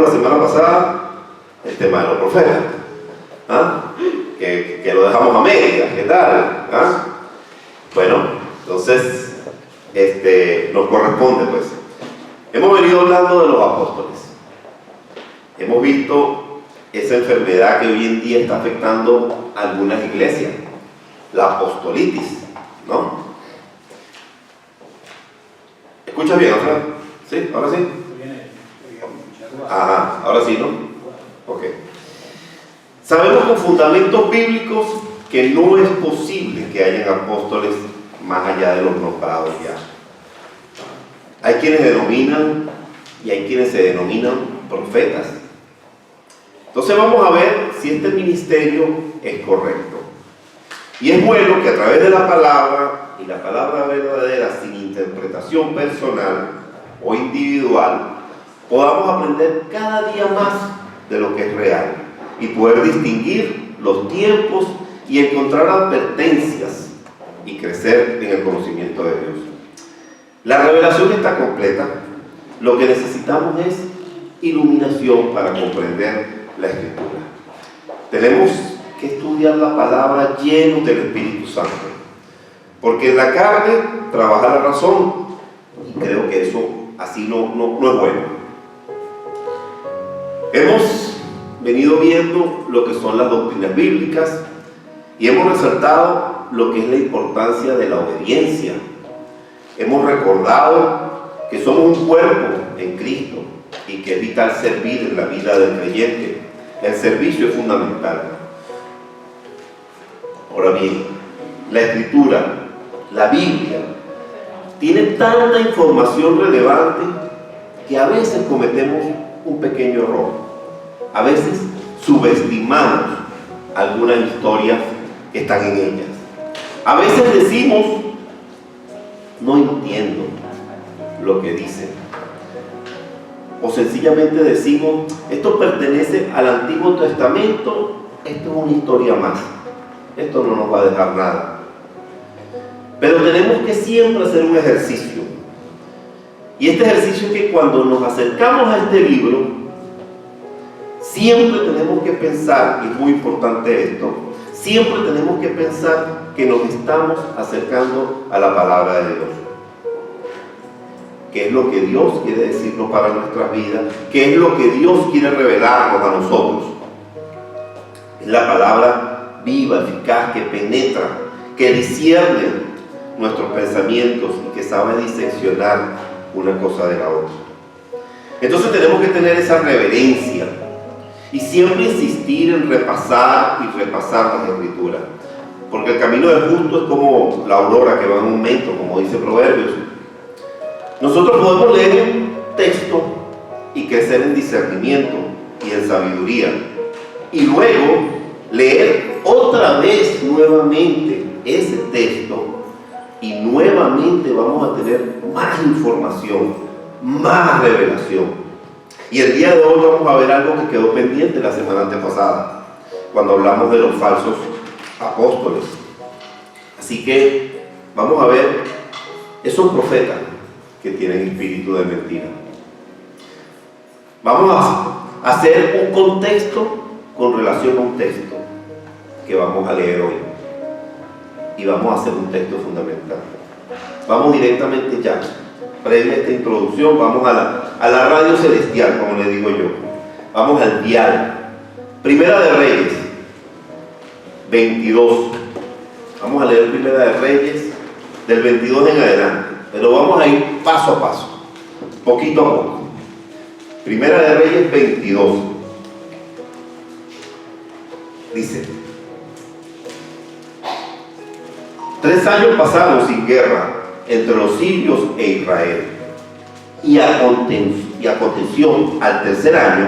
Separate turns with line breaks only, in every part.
la semana pasada el tema de los profetas. ¿Ah? Que lo dejamos a medias, ¿qué tal? ¿Ah? Bueno, entonces nos corresponde pues. Hemos venido hablando de los apóstoles. Hemos visto esa enfermedad que hoy en día está afectando a algunas iglesias, la apostolitis, ¿no? ¿Escuchas bien, Alfredo? ¿Sí? ¿Ahora sí? Ajá, ahora sí, ¿no? Ok. Sabemos con fundamentos bíblicos que no es posible que hayan apóstoles más allá de los nombrados ya. Hay quienes denominan y hay quienes se denominan profetas. Entonces vamos a ver si este ministerio es correcto. Y es bueno que a través de la palabra, y la palabra verdadera sin interpretación personal o individual, podamos aprender cada día más de lo que es real y poder distinguir los tiempos y encontrar advertencias y crecer en el conocimiento de Dios. La revelación está completa. Lo que necesitamos es iluminación para comprender la Escritura. Tenemos que estudiar la palabra llenos del Espíritu Santo, porque en la carne trabaja la razón, y creo que eso así no es bueno. Hemos venido viendo lo que son las doctrinas bíblicas y hemos resaltado lo que es la importancia de la obediencia. Hemos recordado que somos un cuerpo en Cristo y que es vital servir en la vida del creyente. El servicio es fundamental. Ahora bien, la Escritura, la Biblia, tiene tanta información relevante que a veces cometemos un pequeño error. A veces subestimamos algunas historias que están en ellas. A veces decimos, no entiendo lo que dicen. O sencillamente decimos, esto pertenece al Antiguo Testamento, esto es una historia más. Esto no nos va a dejar nada. Pero tenemos que siempre hacer un ejercicio. Y este ejercicio es que cuando nos acercamos a este libro, siempre tenemos que pensar, y es muy importante esto, siempre tenemos que pensar que nos estamos acercando a la palabra de Dios. ¿Qué es lo que Dios quiere decirnos para nuestras vidas? ¿Qué es lo que Dios quiere revelarnos a nosotros? Es la palabra viva, eficaz, que penetra, que discierne nuestros pensamientos y que sabe diseccionar una cosa de la otra. Entonces tenemos que tener esa reverencia y siempre insistir en repasar y repasar las Escrituras, porque el camino del justo es como la aurora que va en aumento, como dice Proverbios. Nosotros podemos leer un texto y crecer en discernimiento y en sabiduría, y luego leer otra vez nuevamente ese texto y nuevamente vamos a tener más información, más revelación. Y el día de hoy vamos a ver algo que quedó pendiente la semana antepasada, cuando hablamos de los falsos apóstoles. Así que vamos a ver esos profetas que tienen espíritu de mentira. Vamos a hacer un contexto con relación a un texto que vamos a leer hoy, y vamos a hacer un texto fundamental. Vamos directamente ya, previa a esta introducción, vamos a la radio celestial, como le digo yo. Vamos al dial. Primera de Reyes 22. Vamos a leer Primera de Reyes del 22 en adelante, pero vamos a ir paso a paso, poquito a poco. Primera de Reyes 22. Dice: 3 años pasaron sin guerra entre los sirios e Israel, y aconteció al tercer año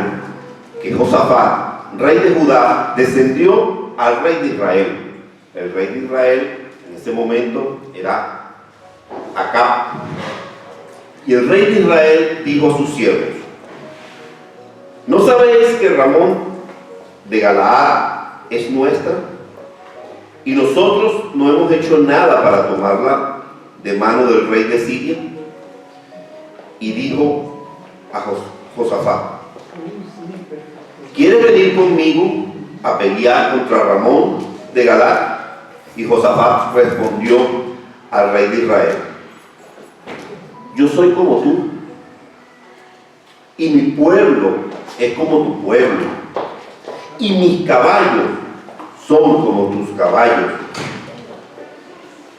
que Josafat, rey de Judá, descendió al rey de Israel. El rey de Israel en ese momento era Acab. Y el rey de Israel dijo a sus siervos: ¿no sabéis que Ramón de Galaad es nuestra? Y nosotros no hemos hecho nada para tomarla de mano del rey de Siria. Y dijo a Josafat: ¿quieres venir conmigo a pelear contra Ramón de Galaad? Y Josafat respondió al rey de Israel: yo soy como tú, y mi pueblo es como tu pueblo, y mis caballos son como tus caballos.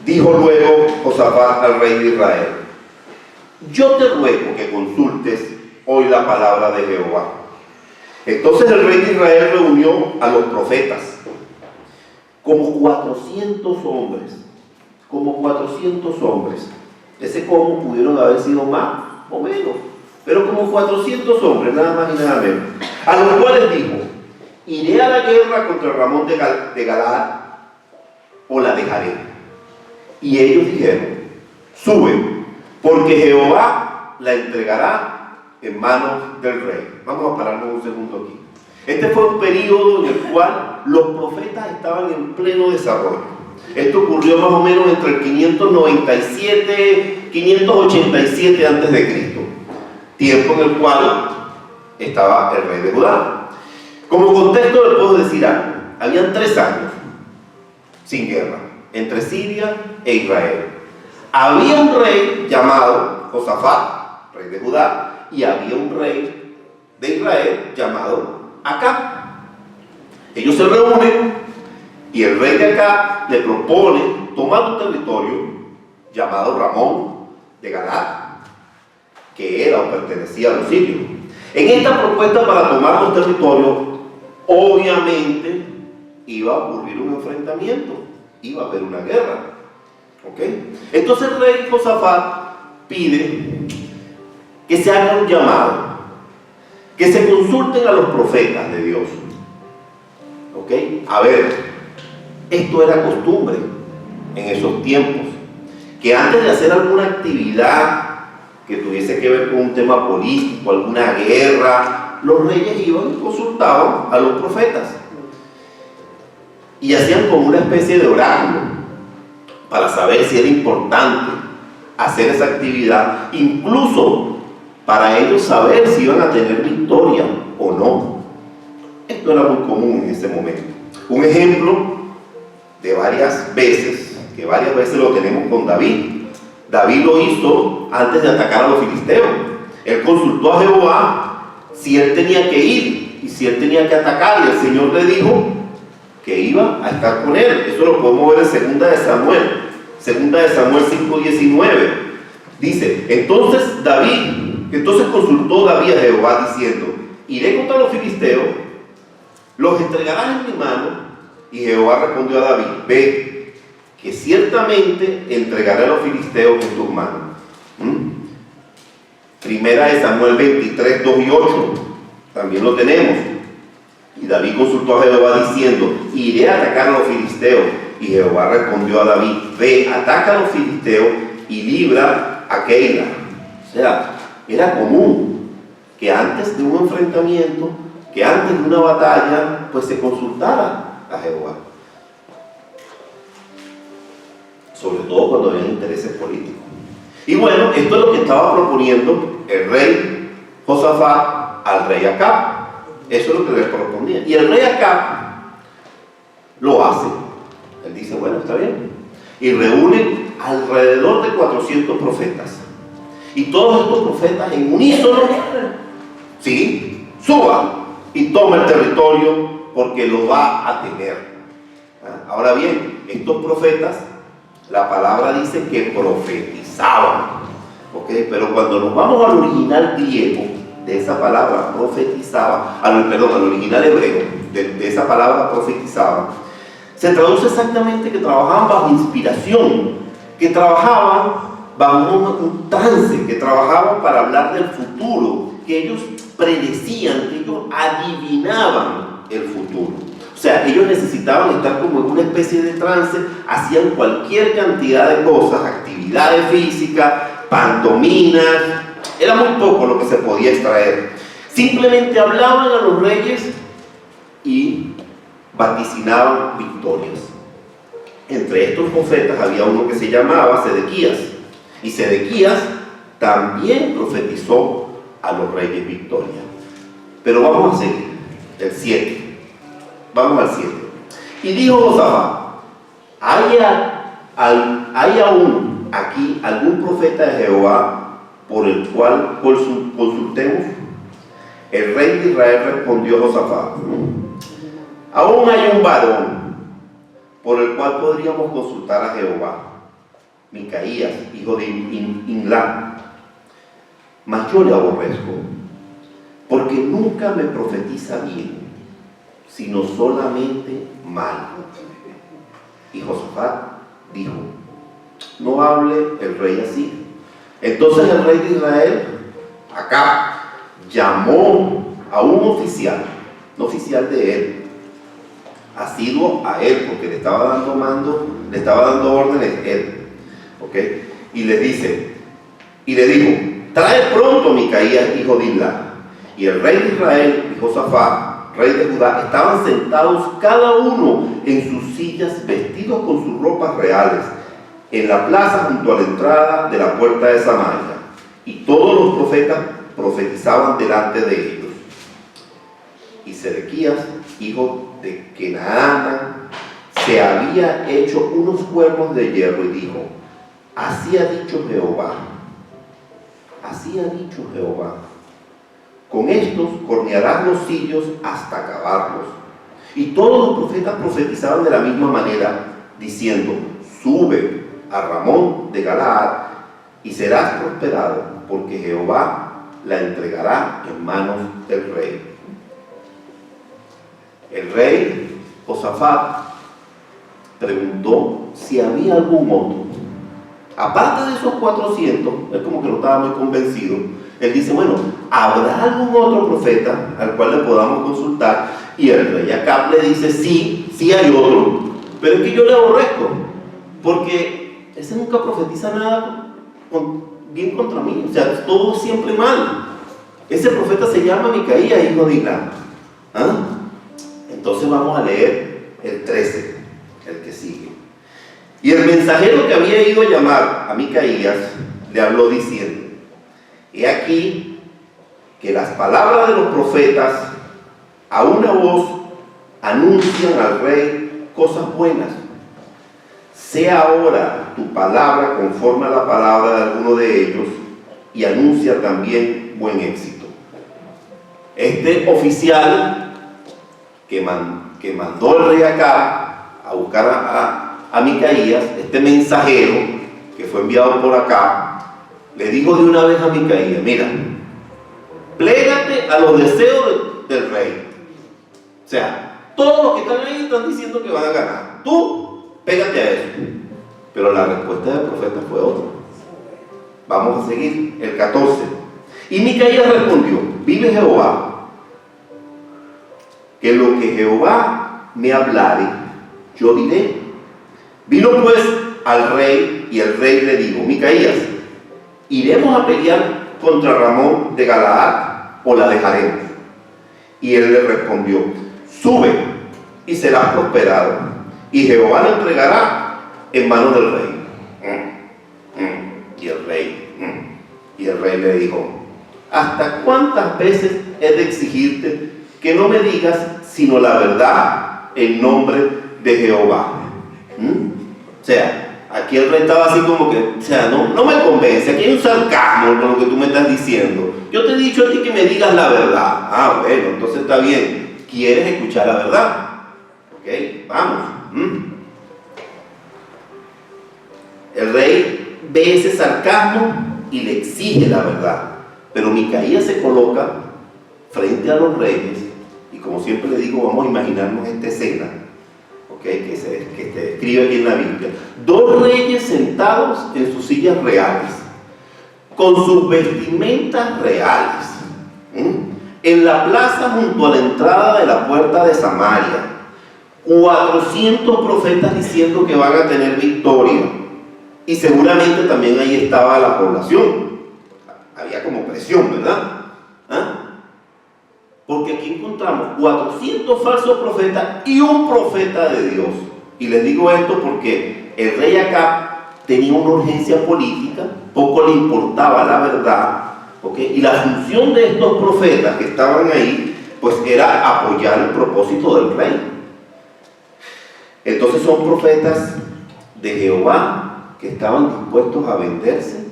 Dijo luego Josafat al rey de Israel: yo te ruego que consultes hoy la palabra de Jehová. Entonces el rey de Israel reunió a los profetas, como 400 hombres, Ese cómo pudieron haber sido más o menos, pero como 400 hombres, nada más y nada menos, a los cuales dijo: iré a la guerra contra Ramón de Galaad, o la dejaré. Y ellos dijeron: sube, porque Jehová la entregará en manos del rey. Vamos a pararnos un segundo aquí. Este fue un periodo en el cual los profetas estaban en pleno desarrollo. Esto ocurrió más o menos entre el 597 y 587 a.C., tiempo en el cual estaba el rey de Judá. Como contexto les puedo decir algo: habían 3 años sin guerra entre Siria e Israel. Había un rey llamado Josafat, rey de Judá, y había un rey de Israel llamado Acab. Ellos se reúnen y el rey de Acab le propone tomar un territorio llamado Ramón de Galaad, que era o pertenecía a los sirios. En esta propuesta para tomar los territorios, obviamente iba a ocurrir un enfrentamiento, iba a haber una guerra. ¿Ok? Entonces el rey Josafat pide que se haga un llamado, que se consulten a los profetas de Dios. ¿Ok? A ver, esto era costumbre en esos tiempos, que antes de hacer alguna actividad que tuviese que ver con un tema político, alguna guerra, los reyes iban y consultaban a los profetas y hacían como una especie de oráculo para saber si era importante hacer esa actividad, incluso para ellos saber si iban a tener victoria o no. Esto era muy común en ese momento. Un ejemplo de varias veces lo tenemos con David. David lo hizo antes de atacar a los filisteos. Él consultó a Jehová si él tenía que ir y si él tenía que atacar, y el Señor le dijo que iba a estar con él. Eso lo podemos ver en 2 de Samuel 5:19. Dice: entonces consultó David a Jehová diciendo: iré contra los filisteos, los entregarás en mi mano. Y Jehová respondió a David: ve, que ciertamente entregaré a los filisteos en tus manos. Primera de Samuel 23, 2 y 8, también lo tenemos. Y David consultó a Jehová diciendo: iré a atacar a los filisteos. Y Jehová respondió a David: ve, ataca a los filisteos y libra a Keila. O sea, era común que antes de un enfrentamiento, que antes de una batalla, pues se consultara a Jehová, sobre todo cuando había intereses políticos. Y bueno, esto es lo que estaba proponiendo el rey Josafat al rey Acab. Eso es lo que le proponía. Y el rey Acab lo hace. Él dice: bueno, está bien. Y reúne alrededor de 400 profetas. Y todos estos profetas en unísono, sí, suba y toma el territorio, porque lo va a tener. Ahora bien, estos profetas, la palabra dice que profetizaban. ¿Ok? Pero cuando nos vamos al original griego de esa palabra, profetizaba, al original hebreo de esa palabra, profetizaba, se traduce exactamente que trabajaban bajo inspiración, que trabajaban bajo un trance, que trabajaban para hablar del futuro, que ellos predecían, que ellos adivinaban el futuro. O sea, ellos necesitaban estar como en una especie de trance, hacían cualquier cantidad de cosas, actividades físicas, pantominas, era muy poco lo que se podía extraer. Simplemente hablaban a los reyes y vaticinaban victorias. Entre estos profetas había uno que se llamaba Sedequías, y Sedequías también profetizó a los reyes victoria. Pero vamos a seguir. el 7. Vamos al 7. Y dijo Josafat: ¿hay aún aquí algún profeta de Jehová por el cual consultemos? El rey de Israel respondió a Josafat: aún hay un varón por el cual podríamos consultar a Jehová, Micaías, hijo de Imlá. Mas yo le aborrezco, porque nunca me profetiza bien, sino solamente mal. Y Josafat dijo: no hable el rey así. Entonces el rey de Israel, acá, llamó a un oficial de él, asiduo a él, porque le estaba dando mando, le estaba dando órdenes él, ¿ok? Y le dijo: trae pronto Micaías, hijo de Imlá. Y el rey de Israel y Josafat, rey de Judá, estaban sentados cada uno en sus sillas, vestidos con sus ropas reales, en la plaza junto a la entrada de la puerta de Samaria. Y todos los profetas profetizaban delante de ellos. Y Sedequías, hijo de Kenaana, se había hecho unos cuernos de hierro y dijo: así ha dicho Jehová, con estos cornearás los sirios hasta acabarlos. Y todos los profetas profetizaban de la misma manera, diciendo: sube a Ramón de Galaad y serás prosperado, porque Jehová la entregará en manos del rey. El rey Josafat preguntó si había algún otro. Aparte de esos 400, es como que no estaba muy convencido. Él dice: bueno, ¿habrá algún otro profeta al cual le podamos consultar? Y el rey Acab le dice: sí hay otro, pero es que yo le aborrezco, porque ese nunca profetiza nada bien contra mí, o sea, todo siempre mal. Ese profeta se llama Micaías, hijo de Imlá. Entonces vamos a leer el 13, el que sigue. Y el mensajero que había ido a llamar a Micaías le habló diciendo: he aquí que las palabras de los profetas a una voz anuncian al rey cosas buenas. Sea ahora tu palabra conforme a la palabra de alguno de ellos, y anuncia también buen éxito. Este oficial que mandó el rey acá a buscar a Micaías, este mensajero que fue enviado por acá, le dijo de una vez a Micaías: mira, plégate a los deseos del rey. O sea, todos los que están ahí están diciendo que van a ganar. Tú, pégate a eso. Pero la respuesta del profeta fue otra. Vamos a seguir, el 14. Y Micaías respondió: vive Jehová, que lo que Jehová me hablare, yo diré. Vino pues al rey, y el rey le dijo: Micaías, ¿iremos a pelear contra Ramón de Galaad o la dejaremos? Y él le respondió: sube y serás prosperado, y Jehová la entregará en manos del rey. Y el rey le dijo: ¿hasta cuántas veces he de exigirte que no me digas sino la verdad en nombre de Jehová? O sea, aquí el rey estaba así como que, o sea, no me convence, aquí hay un sarcasmo con lo que tú me estás diciendo. Yo te he dicho a ti que me digas la verdad. Ah, bueno, entonces está bien. ¿Quieres escuchar la verdad? Ok, vamos. El rey ve ese sarcasmo y le exige la verdad. Pero Micaías se coloca frente a los reyes, y como siempre le digo, vamos a imaginarnos esta escena, que se describe aquí en la Biblia. Dos reyes sentados en sus sillas reales, con sus vestimentas reales, en la plaza junto a la entrada de la puerta de Samaria. 400 profetas diciendo que van a tener victoria, y seguramente también ahí estaba la población. Había como presión, ¿verdad? Porque aquí encontramos 400 falsos profetas y un profeta de Dios. Y les digo esto porque el rey acá tenía una urgencia política, poco le importaba la verdad, y la función de estos profetas que estaban ahí pues era apoyar el propósito del rey. Entonces son profetas de Jehová que estaban dispuestos a venderse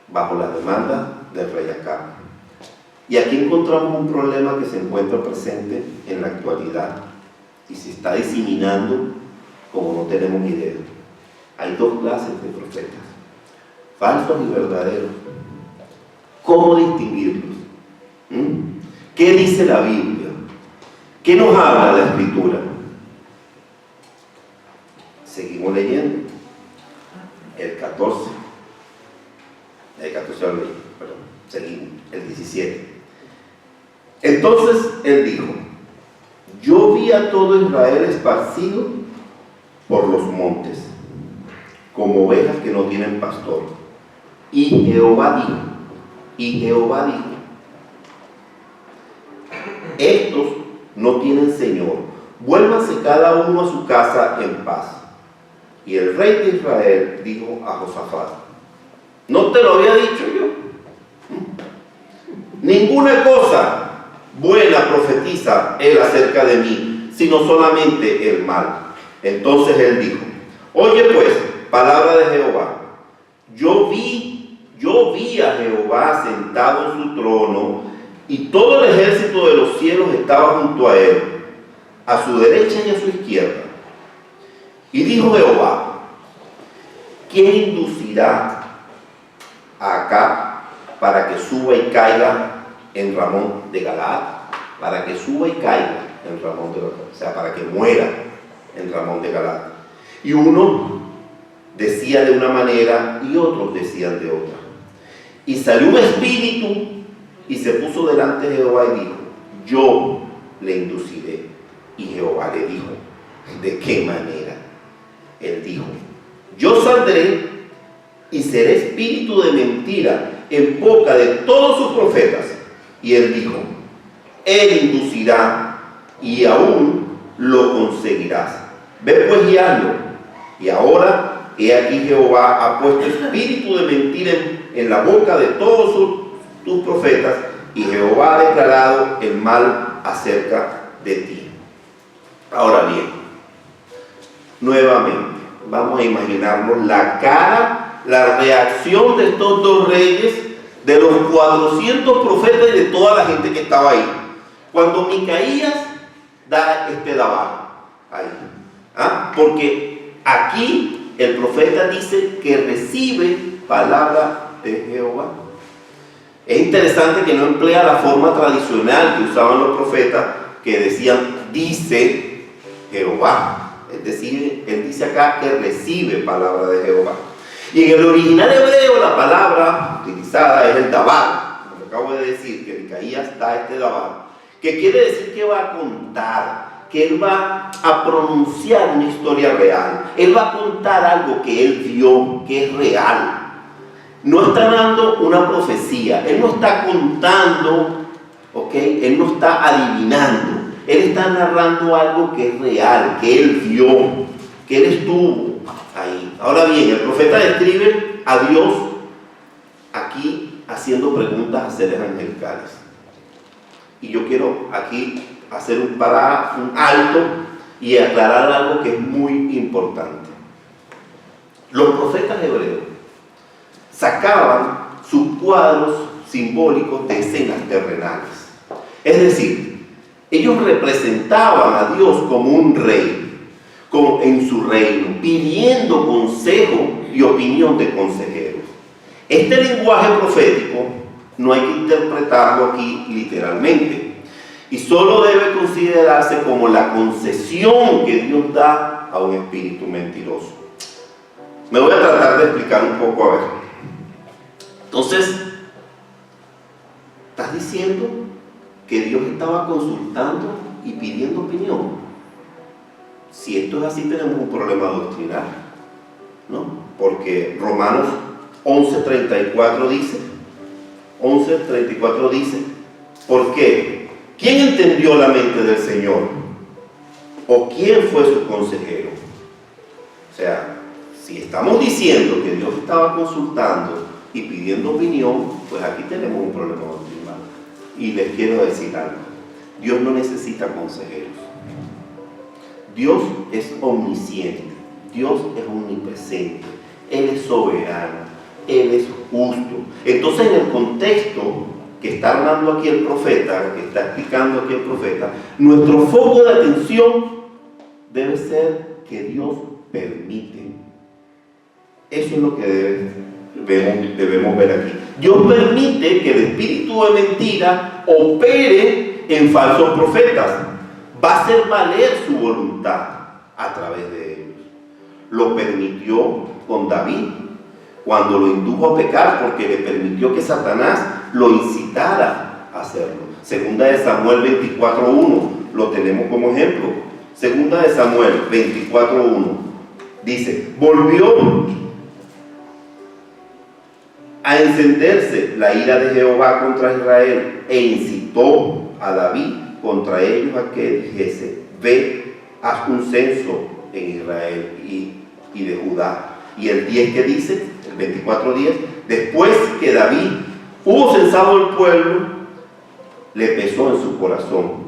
bajo la demanda del rey Acab. Y aquí encontramos un problema que se encuentra presente en la actualidad y se está diseminando como no tenemos idea. Hay dos clases de profetas, falsos y verdaderos. ¿Cómo distinguirlos? ¿Qué dice la Biblia? ¿Qué nos habla la Escritura? Seguimos leyendo. El 14 al 20, perdón, seguimos, el 17. Entonces él dijo: yo vi a todo Israel esparcido por los montes, como ovejas que no tienen pastor. Y Jehová dijo, estos no tienen señor, vuélvanse cada uno a su casa en paz. Y el rey de Israel dijo a Josafat: ¿no te lo había dicho yo? Ninguna cosa buena profetiza él acerca de mí, sino solamente el mal. Entonces él dijo: oye pues, palabra de Jehová, yo vi a Jehová sentado en su trono, y todo el ejército de los cielos estaba junto a él, a su derecha y a su izquierda. Y dijo Jehová: ¿quién inducirá a Acab para que suba y caiga en Ramón de Galaad? Para que suba y caiga en Ramón de Galaad, o sea, para que muera en Ramón de Galaad. Y uno decía de una manera y otros decían de otra. Y salió un espíritu y se puso delante de Jehová y dijo: yo le induciré. Y Jehová le dijo: ¿de qué manera? Él dijo: yo saldré y seré espíritu de mentira en boca de todos sus profetas. Y él dijo: él inducirá y aún lo conseguirás. Ve pues y hazlo. Y ahora, he aquí, Jehová ha puesto espíritu de mentira en la boca de todos tus profetas, y Jehová ha declarado el mal acerca de ti. Ahora bien, nuevamente, vamos a imaginarnos la cara, la reacción de estos dos reyes, de los 400 profetas y de toda la gente que estaba ahí, cuando Micaías da este dabar ahí. Porque aquí el profeta dice que recibe palabra de Jehová. Es interesante que no emplea la forma tradicional que usaban los profetas, que decían: dice Jehová. Es decir, él dice acá que recibe palabra de Jehová. Y en el original hebreo la palabra utilizada es el dabar, como acabo de decir, que Micaías da este dabar, que quiere decir que va a contar, que él va a pronunciar una historia real. Él va a contar algo que él vio, que es real. No está dando una profecía, él no está contando, él no está adivinando, él está narrando algo que es real, que él vio, que él estuvo ahí. Ahora bien, el profeta describe a Dios aquí haciendo preguntas a seres angelicales. Y yo quiero aquí hacer un alto y aclarar algo que es muy importante. Los profetas hebreos sacaban sus cuadros simbólicos de escenas terrenales. Es decir, ellos representaban a Dios como un rey en su reino, pidiendo consejo y opinión de consejeros. Este lenguaje profético no hay que interpretarlo aquí literalmente, y solo debe considerarse como la concesión que Dios da a un espíritu mentiroso. Me voy a tratar de explicar un poco, a ver. Entonces, ¿estás diciendo que Dios estaba consultando y pidiendo opinión? Si esto es así, tenemos un problema doctrinal, ¿no? Porque Romanos 11:34 dice, ¿por qué? ¿Quién entendió la mente del Señor? ¿O quién fue su consejero? O sea, si estamos diciendo que Dios estaba consultando y pidiendo opinión, pues aquí tenemos un problema doctrinal. Y les quiero decir algo. Dios no necesita consejeros. Dios es omnisciente, Dios es omnipresente, Él es soberano, Él es justo. Entonces, en el contexto que está hablando aquí el profeta, que está explicando aquí el profeta, nuestro foco de atención debe ser que Dios permite. Eso es lo que debemos ver aquí. Dios permite que el espíritu de mentira opere en falsos profetas. Va a hacer valer su voluntad a través de ellos. Lo permitió con David cuando lo indujo a pecar, porque le permitió que Satanás lo incitara a hacerlo. Segunda de Samuel 24:1 lo tenemos como ejemplo. Segunda de Samuel 24:1 dice: volvió a encenderse la ira de Jehová contra Israel e incitó a David contra ellos a que dijese: ve, haz un censo en Israel y de Judá. Y el 10 que dice, el 24:10, después que David hubo censado el pueblo, le pesó en su corazón.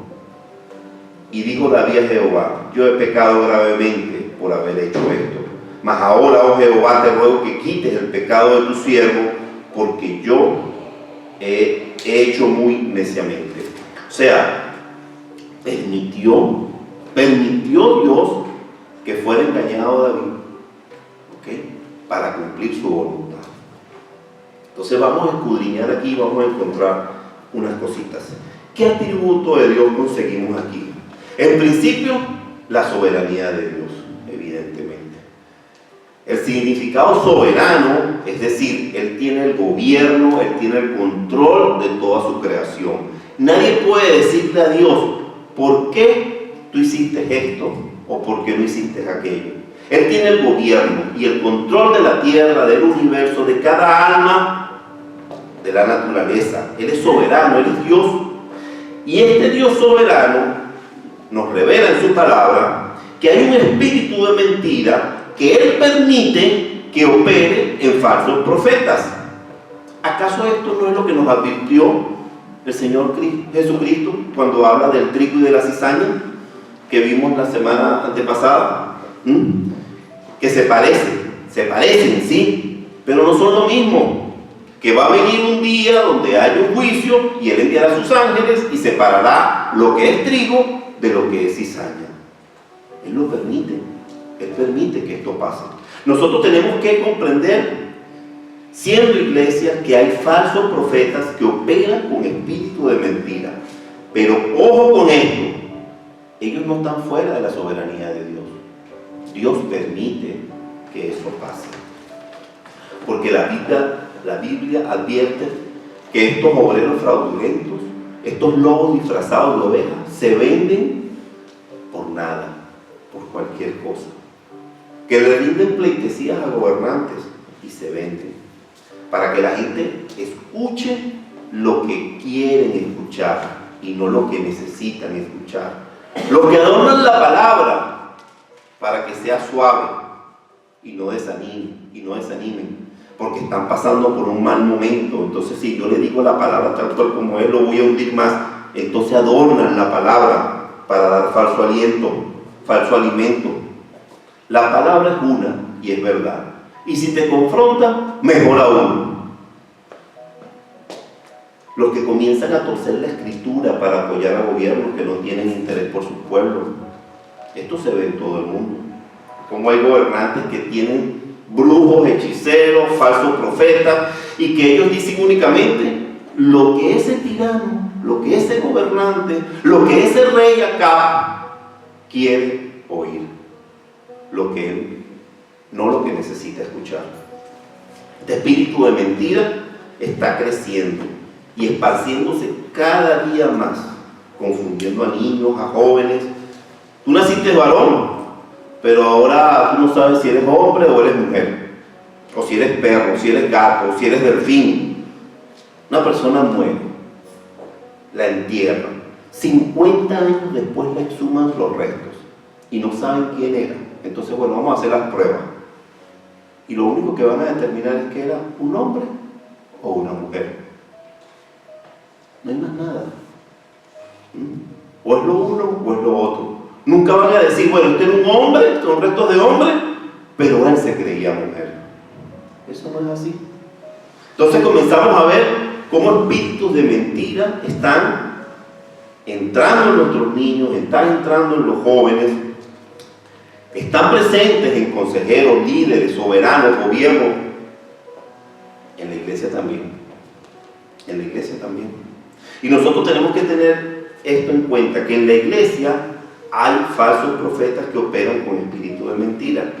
Y dijo David a Jehová: yo he pecado gravemente por haber hecho esto. Mas ahora, oh Jehová, te ruego que quites el pecado de tu siervo, porque yo he hecho muy neciamente. O sea, permitió Dios que fuera engañado David, ¿okay?, para cumplir su voluntad. Entonces vamos a escudriñar aquí, vamos a encontrar unas cositas. ¿Qué atributo de Dios conseguimos aquí? En principio, la soberanía de Dios, evidentemente. El significado soberano, es decir, Él tiene el gobierno, Él tiene el control de toda su creación. Nadie puede decirle a Dios: ¿por qué tú hiciste esto? ¿O por qué no hiciste aquello? Él tiene el gobierno y el control de la tierra, del universo, de cada alma, de la naturaleza. Él es soberano, Él es Dios. Y este Dios soberano nos revela en su palabra que hay un espíritu de mentira que Él permite que opere en falsos profetas. ¿Acaso esto no es lo que nos advirtió el Señor Jesucristo cuando habla del trigo y de la cizaña que vimos la semana antepasada? Que se parecen, sí, pero no son lo mismo. Que va a venir un día donde hay un juicio y Él enviará a sus ángeles y separará lo que es trigo de lo que es cizaña. Él lo permite. Él permite que esto pase. Nosotros tenemos que comprender, siendo iglesia, que hay falsos profetas que operan con espíritu de mentira. Pero ojo con esto: ellos no están fuera de la soberanía de Dios. Dios permite que eso pase. Porque la Biblia advierte que estos obreros fraudulentos, estos lobos disfrazados de ovejas, se venden por nada, por cualquier cosa. Que le rinden pleitesías a gobernantes y se venden para que la gente escuche lo que quieren escuchar y no lo que necesitan escuchar. Los que adornan la palabra para que sea suave y no desanimen, porque están pasando por un mal momento. Entonces, si yo le digo la palabra tal cual como es, lo voy a hundir más. Entonces adornan la palabra para dar falso aliento, falso alimento. La palabra es una y es verdad. Y si te confronta, mejor aún. Los que comienzan a torcer la escritura para apoyar a gobiernos que no tienen interés por su pueblo. Esto se ve en todo el mundo. Como hay gobernantes que tienen brujos, hechiceros, falsos profetas, y que ellos dicen únicamente lo que ese tirano, lo que ese gobernante, lo que ese rey acá quiere oír. Lo que él, no lo que necesita escuchar. Este espíritu de mentira está creciendo y esparciéndose cada día más, confundiendo a niños, a jóvenes. Tú naciste varón, pero ahora tú no sabes si eres hombre o eres mujer, o si eres perro, si eres gato, o si eres delfín. Una persona muere, la entierran, 50 años después le exhuman los restos y no saben quién era. Entonces, bueno, vamos a hacer las pruebas. Y lo único que van a determinar es que era un hombre o una mujer. No hay más nada. O es lo uno o es lo otro. Nunca van a decir, bueno, este era un hombre, son restos de hombre, pero él se creía mujer. Eso no es así. Entonces comenzamos a ver cómo espíritus de mentira están entrando en nuestros niños, están entrando en los jóvenes, están presentes en consejeros, líderes, soberanos, gobiernos, en la iglesia también. En la iglesia también. Y nosotros tenemos que tener esto en cuenta, que en la iglesia hay falsos profetas que operan con espíritu de mentira.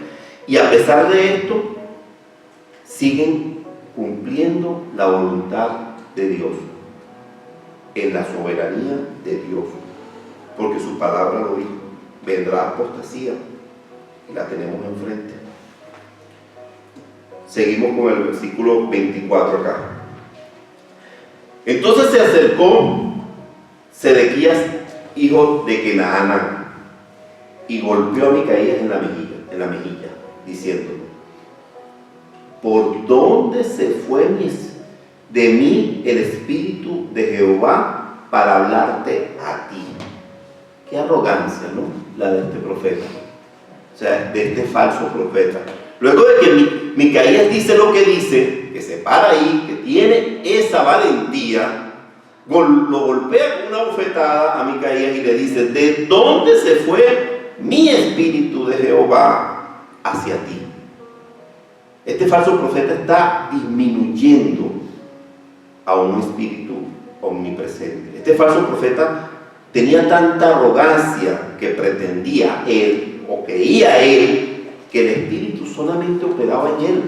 Y a pesar de esto, siguen cumpliendo la voluntad de Dios, en la soberanía de Dios, porque su palabra lo dijo. Vendrá apostasía, y la tenemos enfrente. Seguimos con el versículo 24 acá. Entonces se acercó Sedequías, hijo de Kenaana, y golpeó a Micaías en la mejilla, diciendo: ¿por dónde se fue de mí el espíritu de Jehová para hablarte a ti? Qué arrogancia, ¿no? La de este profeta, o sea, de este falso profeta. Luego de que Micaías dice lo que dice, que se para ahí, que tiene esa valentía, lo golpea con una bofetada a Micaías y le dice: ¿de dónde se fue mi espíritu de Jehová hacia ti? Este falso profeta está disminuyendo a un espíritu omnipresente. Este falso profeta tenía tanta arrogancia que pretendía él, o creía él, que el espíritu solamente operaba en él.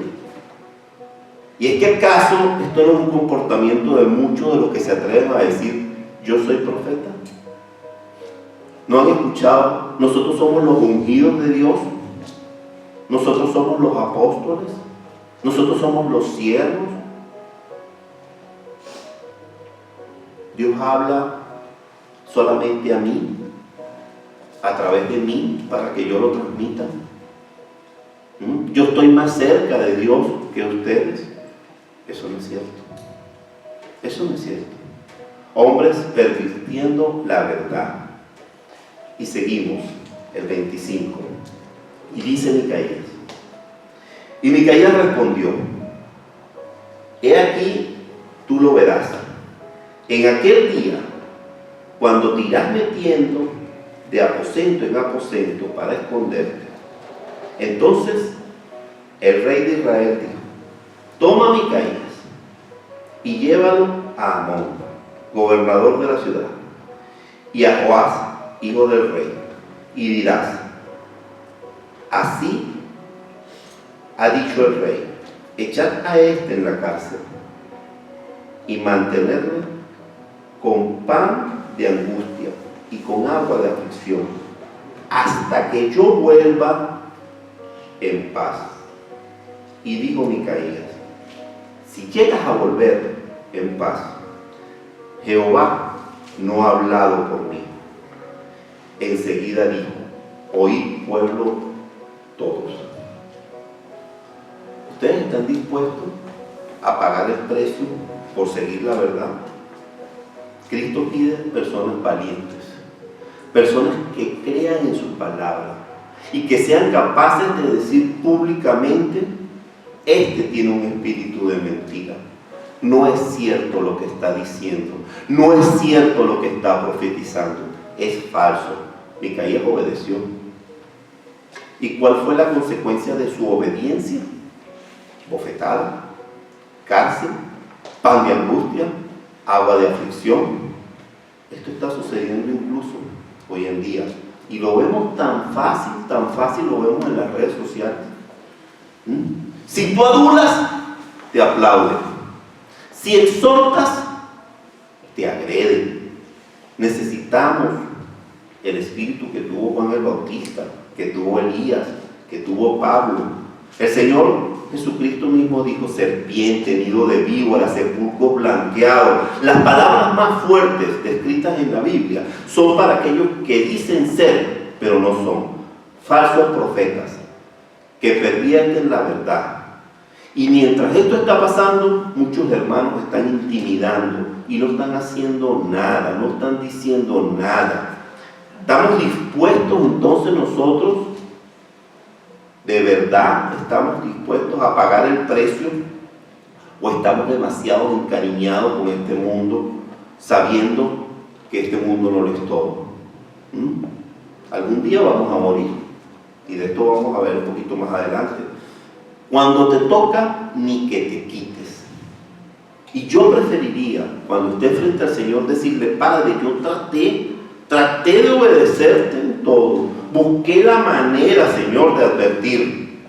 ¿Y es que acaso esto no es un comportamiento de muchos de los que se atreven a decir: yo soy profeta? ¿No han escuchado? Nosotros somos los ungidos de Dios, nosotros somos los apóstoles, nosotros somos los siervos. Dios habla solamente a mí, a través de mí, para que yo lo transmita. Yo estoy más cerca de Dios que ustedes. Eso no es cierto. Eso no es cierto. Hombres pervirtiendo la verdad. Y seguimos el 25. Y dice Micaías: y Micaías respondió: he aquí, tú lo verás. En aquel día, cuando te irás metiendo de aposento en aposento para esconderte, entonces el rey de Israel dijo: toma a Micaías y llévalo a Amón, gobernador de la ciudad, y a Joás, hijo del rey, y dirás: así ha dicho el rey, echad a este en la cárcel y mantenerle con pan de angustia y con agua de aflicción, hasta que yo vuelva en paz. Y dijo Micaías: si llegas a volver en paz, Jehová no ha hablado por mí. Enseguida dijo: oíd, pueblo, todos. ¿Ustedes están dispuestos a pagar el precio por seguir la verdad? Cristo pide personas valientes, personas que crean en su palabra y que sean capaces de decir públicamente: este tiene un espíritu de mentira. No es cierto lo que está diciendo, no es cierto lo que está profetizando, es falso. Micaías obedeció. ¿Y cuál fue la consecuencia de su obediencia? Bofetada, cárcel, pan de angustia, agua de aflicción. Esto está sucediendo incluso hoy en día. Y lo vemos tan fácil lo vemos en las redes sociales. Si tú adulas, te aplauden. Si exhortas, te agreden. Necesitamos el espíritu que tuvo Juan el Bautista, que tuvo Elías, que tuvo Pablo. El Señor Jesucristo mismo dijo: serpiente, nido de víbora, sepulcro blanqueado. Las palabras más fuertes descritas en la Biblia son para aquellos que dicen ser, pero no son. Falsos profetas que pervierten la verdad. Y mientras esto está pasando, muchos hermanos están intimidando y no están haciendo nada, no están diciendo nada. ¿Estamos dispuestos entonces nosotros, de verdad, estamos dispuestos a pagar el precio? ¿O estamos demasiado encariñados con este mundo, sabiendo que este mundo no lo es todo? Algún día vamos a morir, y de esto vamos a ver un poquito más adelante. Cuando te toca, ni que te quites. Y yo preferiría, cuando esté frente al Señor, decirle: Padre, yo traté de obedecerte en todo, busqué la manera, Señor, de advertir,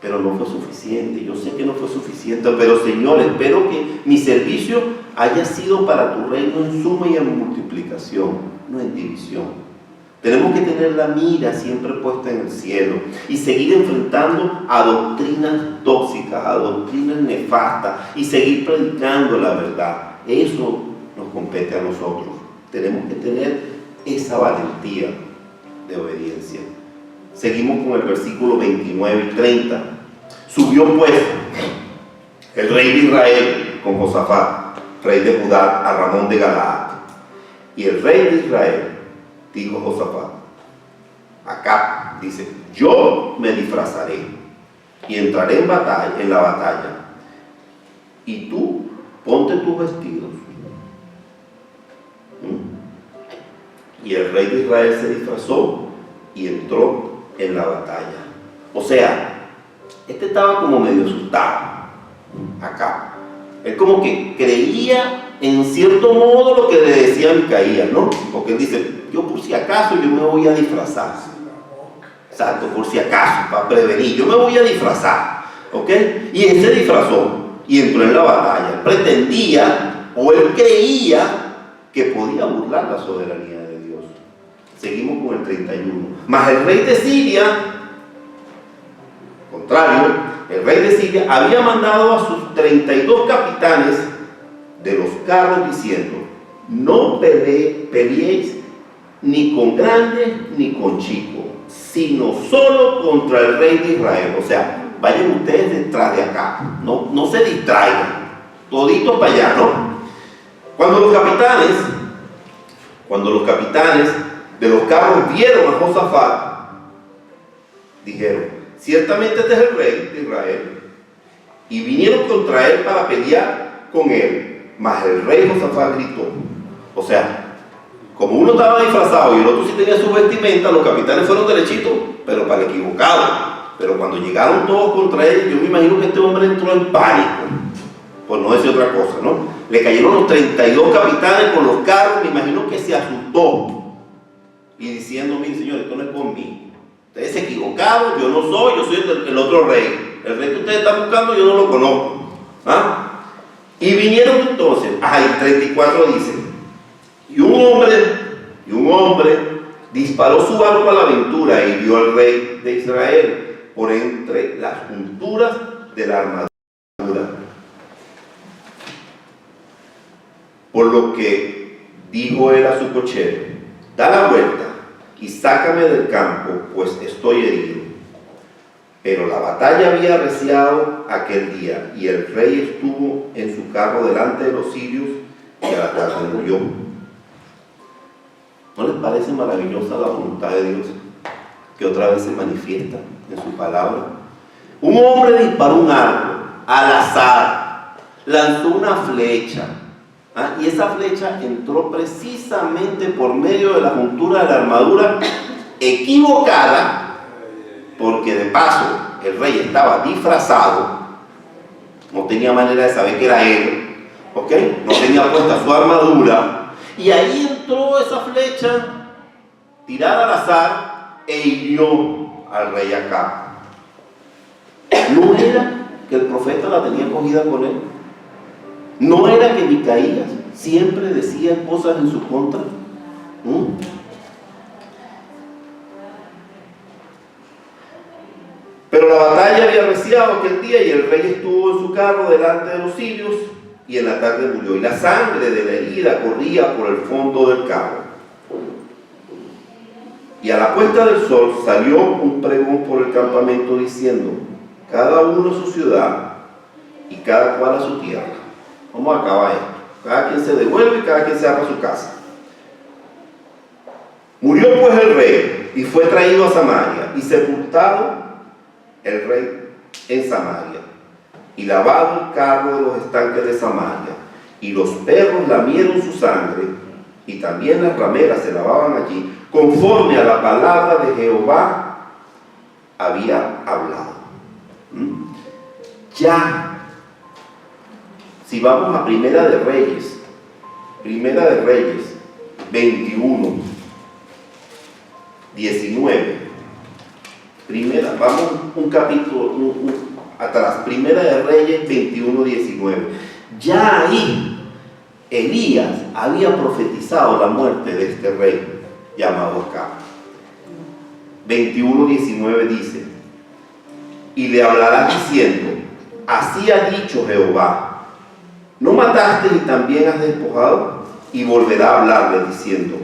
pero no fue suficiente. Yo sé que no fue suficiente, pero Señor, espero que mi servicio haya sido para tu reino en suma y en multiplicación, no en división. Tenemos que tener la mira siempre puesta en el cielo y seguir enfrentando a doctrinas tóxicas, a doctrinas nefastas, y seguir predicando la verdad. Eso nos compete a nosotros. Tenemos que tener esa valentía de obediencia. Seguimos con el versículo 29 y 30. Subió pues el rey de Israel con Josafat, rey de Judá, a Ramón de Galaad. Y el rey de Israel dijo a Josafat: acá dice, yo me disfrazaré y entraré en la batalla, y tú ponte tus vestidos. Y el rey de Israel se disfrazó y entró en la batalla. O sea, este estaba como medio asustado acá. Él como que creía en cierto modo lo que le decía Micaías, ¿no? Porque él dice: yo por si acaso yo me voy a disfrazar. Exacto, por si acaso, para prevenir, yo me voy a disfrazar, ¿ok? Y él se disfrazó y entró en la batalla. Pretendía, o él creía, que podía burlar la soberanía de Dios. Seguimos con el 31. Mas el rey de Siria, contrario, el rey de Siria había mandado a sus 32 capitanes de los carros diciendo: no peleéis ni con grandes ni con chicos, sino solo contra el rey de Israel. O sea, vayan ustedes detrás de acá, no se distraigan, toditos para allá, ¿no? Cuando los capitanes de los carros vieron a Josafat, dijeron: ciertamente este es el rey de Israel. Y vinieron contra él para pelear con él. Mas el rey Josafat gritó. O sea, como uno estaba disfrazado y el otro sí tenía su vestimenta, los capitanes fueron derechitos, pero para el equivocado. Pero cuando llegaron todos contra él, yo me imagino que este hombre entró en pánico, por no decir otra cosa, ¿no? Le cayeron los 32 capitanes con los carros, me imagino que se asustó. Y diciendo: mire, señor, esto no es conmigo. Ustedes se equivocaron, yo no soy, yo soy el otro rey. El rey que ustedes están buscando yo no lo conozco. ¿Ah? Y vinieron entonces, el 34 dice: y un hombre disparó su arco a la aventura y hirió al rey de Israel por entre las junturas de la armadura. Por lo que dijo él a su cochero: da la vuelta y sácame del campo, pues estoy herido. Pero la batalla había arreciado aquel día, y el rey estuvo en su carro delante de los sirios, y a la tarde murió. ¿No les parece maravillosa la voluntad de Dios, que otra vez se manifiesta en su palabra? Un hombre disparó un arco al azar, lanzó una flecha, y esa flecha entró precisamente por medio de la juntura de la armadura, equivocada, porque de paso el rey estaba disfrazado, no tenía manera de saber que era él, ¿ok? No tenía puesta su armadura, y ahí entró esa flecha tirada al azar e hirió al rey Acab. ¿No era que el profeta la tenía cogida con él? ¿No era que Micaías siempre decía cosas en su contra? Pero la batalla había arreciado aquel día, y el rey estuvo en su carro delante de los sirios, y en la tarde murió. Y la sangre de la herida corría por el fondo del carro. Y a la puesta del sol salió un pregón por el campamento diciendo: cada uno a su ciudad y cada cual a su tierra. Vamos a acabar esto. Cada quien se devuelve y cada quien se va a su casa. Murió pues el rey y fue traído a Samaria y sepultado el rey en Samaria y lavado el carro de los estanques de Samaria, y los perros lamieron su sangre, y también las rameras se lavaban allí, conforme a la palabra de Jehová había hablado. Ya, si vamos a Primera de Reyes 21, 19, vamos un capítulo atrás, Primera de Reyes 21, 19. Ya ahí Elías había profetizado la muerte de este rey llamado Acab. 21, 19 dice: y le hablará diciendo, así ha dicho Jehová, ¿no mataste y también has despojado? Y volverá a hablarle diciendo,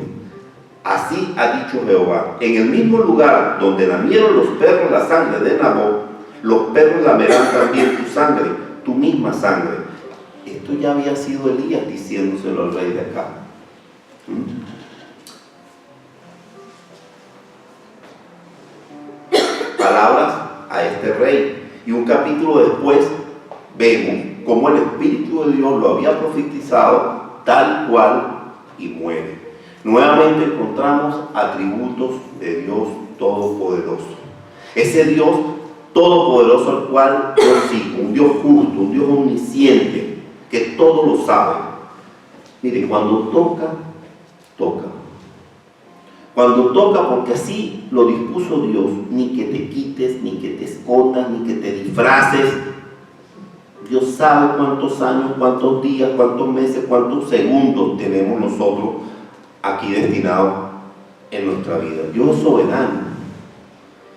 así ha dicho Jehová, en el mismo lugar donde lamieron los perros la sangre de Nabot, los perros lamerán también tu sangre, tu misma sangre. Esto ya había sido Elías diciéndoselo al rey de Acab. Palabras a este rey. Y un capítulo después vemos cómo el Espíritu de Dios lo había profetizado tal cual y muere. Nuevamente encontramos atributos de Dios Todopoderoso. Ese Dios Todopoderoso al cual yo sigo, un Dios justo, un Dios omnisciente, que todo lo sabe. Mire, cuando toca, toca. Cuando toca, porque así lo dispuso Dios, ni que te quites, ni que te escondas, ni que te disfraces. Dios sabe cuántos años, cuántos días, cuántos meses, cuántos segundos tenemos nosotros aquí destinados en nuestra vida. Dios es soberano.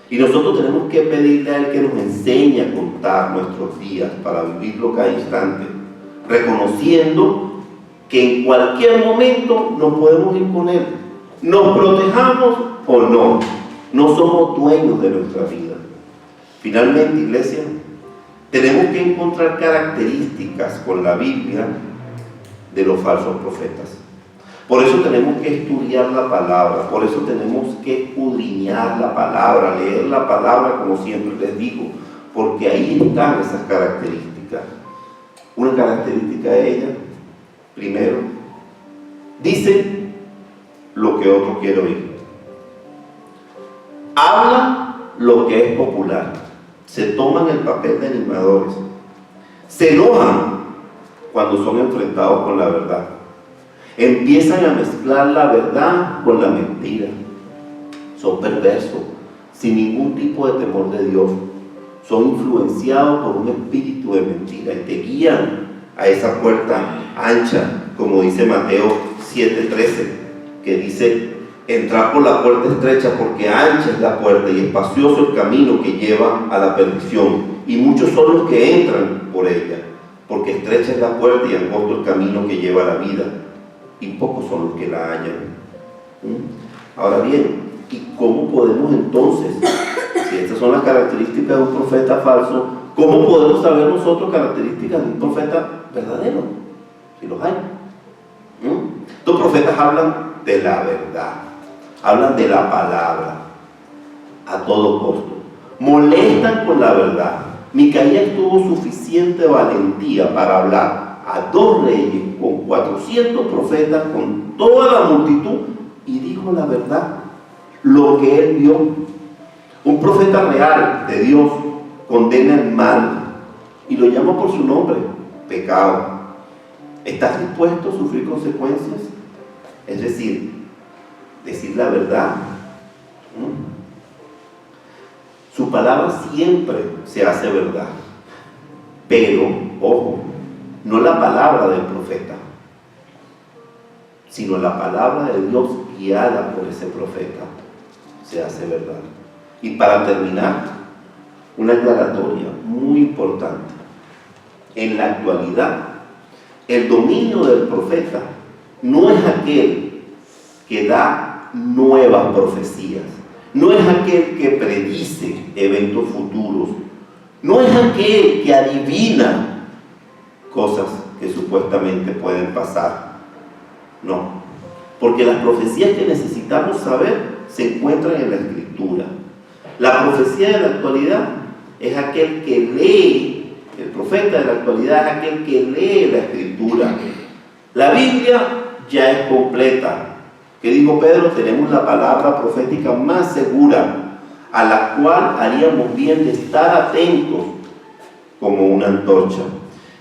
Y nosotros tenemos que pedirle a Él que nos enseñe a contar nuestros días para vivirlo cada instante, reconociendo que en cualquier momento nos podemos ir con Él. Nos protejamos o no. No somos dueños de nuestra vida. Finalmente, iglesia, tenemos que encontrar características con la Biblia de los falsos profetas. Por eso tenemos que estudiar la palabra, por eso tenemos que escudriñar la palabra, leer la palabra, como siempre les digo, porque ahí están esas características. Una característica de ella, primero, dice lo que otro quiere oír. Habla lo que es popular. Se toman el papel de animadores. Se enojan cuando son enfrentados con la verdad. Empiezan a mezclar la verdad con la mentira. Son perversos, sin ningún tipo de temor de Dios. Son influenciados por un espíritu de mentira y te guían a esa puerta ancha, como dice Mateo 7:13, que dice: entrar por la puerta estrecha, porque ancha es la puerta y espacioso el camino que lleva a la perdición, y muchos son los que entran por ella, porque estrecha es la puerta y angosto el camino que lleva a la vida, y pocos son los que la hallan. Ahora bien, ¿y cómo podemos entonces, si estas son las características de un profeta falso, cómo podemos saber nosotros características de un profeta verdadero? Si los hay. Estos profetas hablan de la verdad, hablan de la palabra a todo costo, molestan con la verdad. Micaías tuvo suficiente valentía para hablar a 2 reyes, con 400 profetas, con toda la multitud, y dijo la verdad, lo que él vio. Un profeta real de Dios condena el mal y lo llama por su nombre: pecado. ¿Estás dispuesto a sufrir consecuencias? Es decir la verdad. Su palabra siempre se hace verdad, pero, ojo, no la palabra del profeta, sino la palabra de Dios guiada por ese profeta se hace verdad. Y para terminar, una aclaratoria muy importante. En la actualidad, el dominio del profeta no es aquel que da nuevas profecías, no es aquel que predice eventos futuros, no es aquel que adivina cosas que supuestamente pueden pasar. No, porque las profecías que necesitamos saber se encuentran en la Escritura. La profecía de la actualidad es aquel que lee, el profeta de la actualidad es aquel que lee la Escritura. La Biblia ya es completa. ¿Qué dijo Pedro? Tenemos la palabra profética más segura, a la cual haríamos bien de estar atentos como una antorcha.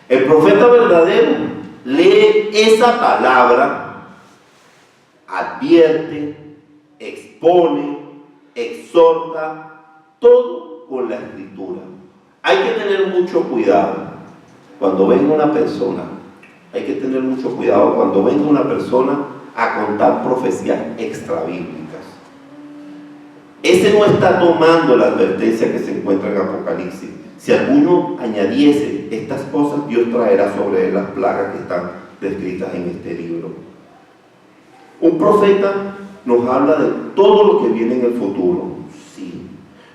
El profeta verdadero lee esa palabra, advierte, expone, exhorta, todo con la Escritura. Hay que tener mucho cuidado cuando venga una persona, hay que tener mucho cuidado cuando venga una persona a contar profecías extrabíblicas. Ese no está tomando la advertencia que se encuentra en Apocalipsis. Si alguno añadiese estas cosas, Dios traerá sobre él las plagas que están descritas en este libro. Un profeta nos habla de todo lo que viene en el futuro, sí.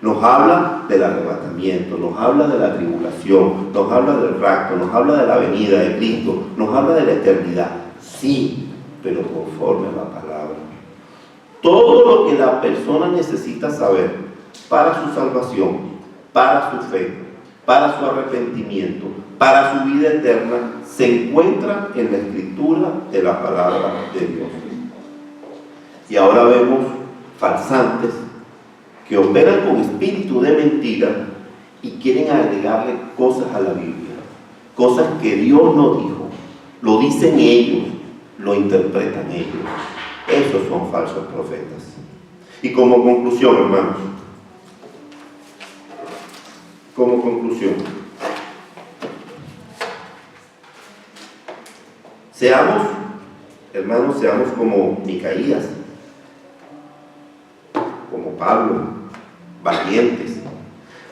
Nos habla del arrebatamiento, nos habla de la tribulación, nos habla del rapto, nos habla de la venida de Cristo, nos habla de la eternidad, sí, pero conforme a la palabra. Todo lo que la persona necesita saber para su salvación, para su fe, para su arrepentimiento, para su vida eterna, se encuentra en la Escritura de la palabra de Dios. Y ahora vemos farsantes que operan con espíritu de mentira y quieren agregarle cosas a la Biblia, cosas que Dios no dijo, lo dicen ellos, lo interpretan ellos. Esos son falsos profetas. Y como conclusión, hermanos, como conclusión, seamos, hermanos, seamos como Micaías, como Pablo, valientes.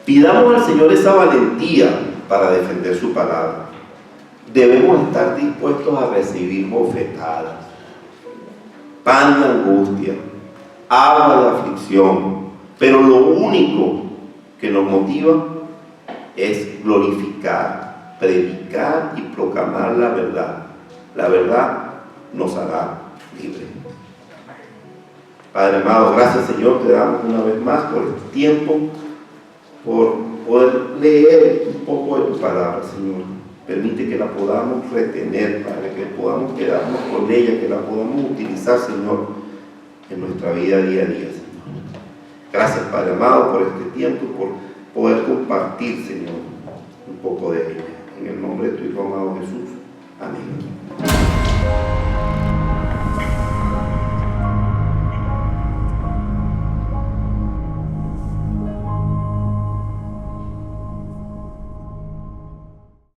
Pidamos al Señor esa valentía para defender su palabra. Debemos estar dispuestos a recibir bofetadas, pan de angustia, agua de aflicción, pero lo único que nos motiva es glorificar, predicar y proclamar la verdad. La verdad nos hará libres. Padre amado, gracias Señor, te damos una vez más por este tiempo, por poder leer un poco de tu palabra, Señor. Permite que la podamos retener, Padre, que podamos quedarnos con ella, que la podamos utilizar, Señor, en nuestra vida día a día, Señor. Gracias, Padre amado, por este tiempo, por poder compartir, Señor, un poco de ella. En el nombre de tu Hijo amado Jesús. Amén.